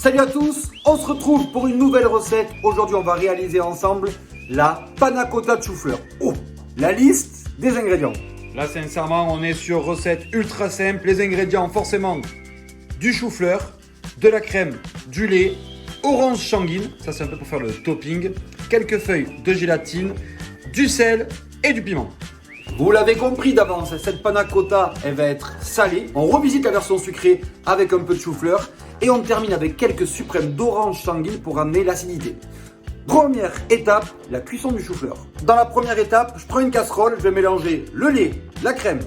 Salut à tous, on se retrouve pour une nouvelle recette. Aujourd'hui, on va réaliser ensemble la panna cotta de chou-fleur. Oh, la liste des ingrédients. Là, sincèrement, on est sur recette ultra simple. Les ingrédients, forcément, du chou-fleur, de la crème, du lait, orange sanguine, ça c'est un peu pour faire le topping, quelques feuilles de gélatine, du sel et du piment. Vous l'avez compris d'avance, cette panna cotta, elle va être salée. On revisite la version sucrée avec un peu de chou-fleur. Et on termine avec quelques suprêmes d'orange sanguine pour amener l'acidité. Première étape, la cuisson du chou-fleur. Dans la première étape, je prends une casserole, je vais mélanger le lait, la crème,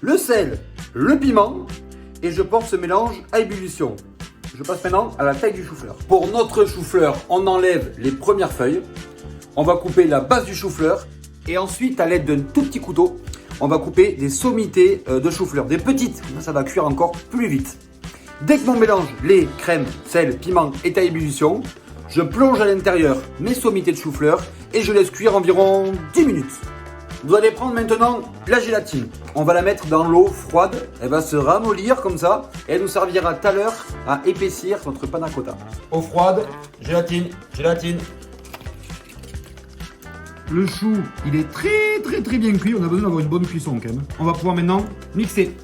le sel, le piment et je porte ce mélange à ébullition. Je passe maintenant à la taille du chou-fleur. Pour notre chou-fleur, on enlève les premières feuilles. On va couper la base du chou-fleur et ensuite, à l'aide d'un tout petit couteau, on va couper des sommités de chou-fleur, des petites. Ça va cuire encore plus vite. Dès que mon mélange lait, crème, sel, piment est à ébullition, je plonge à l'intérieur mes sommités de chou-fleur et je laisse cuire environ 10 minutes. Vous allez prendre maintenant la gélatine. On va la mettre dans l'eau froide, elle va se ramollir comme ça et elle nous servira tout à l'heure à épaissir notre panna cotta. Eau froide, gélatine. Le chou, il est très bien cuit. On a besoin d'avoir une bonne cuisson quand même. On va pouvoir maintenant mixer.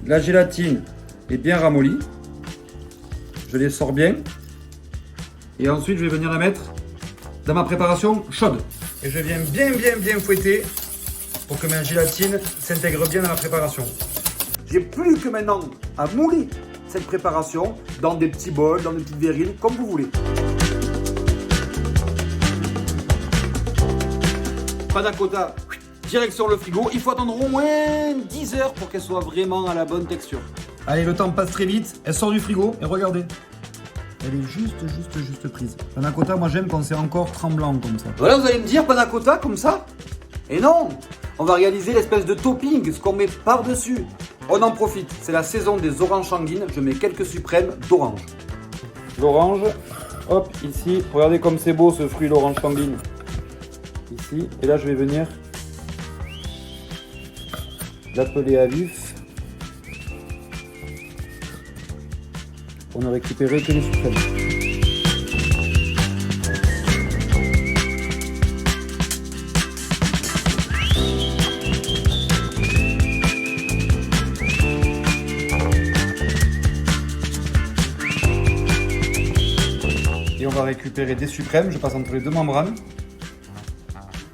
La gélatine est bien ramollie. Je les sors bien. Et ensuite, je vais venir la mettre dans ma préparation chaude. Et je viens bien fouetter pour que ma gélatine s'intègre bien dans la préparation. J'ai plus que maintenant à mouler cette préparation dans des petits bols, dans des petites verrines, comme vous voulez. Panna cotta, direction le frigo. Il faut attendre au moins 10 heures pour qu'elle soit vraiment à la bonne texture. Allez, le temps passe très vite. Elle sort du frigo et regardez. Elle est juste prise. Panna cotta, moi j'aime quand c'est encore tremblant comme ça. Voilà, vous allez me dire panna cotta comme ça? Et non, on va réaliser l'espèce de topping, ce qu'on met par-dessus. On en profite, c'est la saison des oranges sanguines. Je mets quelques suprêmes d'orange. L'orange, hop, ici. Regardez comme c'est beau ce fruit, l'orange sanguine. Ici, et là je vais venir l'appeler à vif. On a récupéré que les suprêmes. Et on va récupérer des suprêmes. Je passe entre les deux membranes.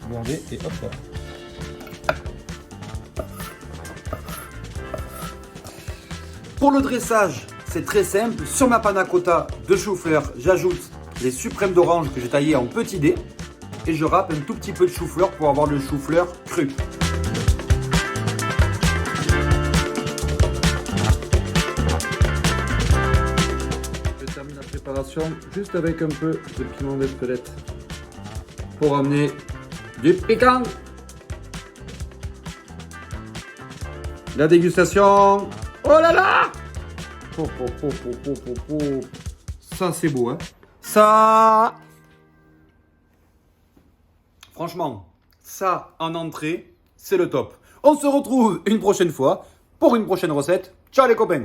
Regardez, et hop là. Pour le dressage, c'est très simple. Sur ma panna cotta de chou-fleur, j'ajoute les suprêmes d'orange que j'ai taillés en petits dés et je râpe un tout petit peu de chou-fleur pour avoir le chou-fleur cru. Je termine la préparation juste avec un peu de piment d'Espelette pour amener du piquant. La dégustation. Oh là là! Ça c'est beau, hein? Ça. Franchement, ça en entrée, c'est le top. On se retrouve une prochaine fois pour une prochaine recette. Ciao les copains!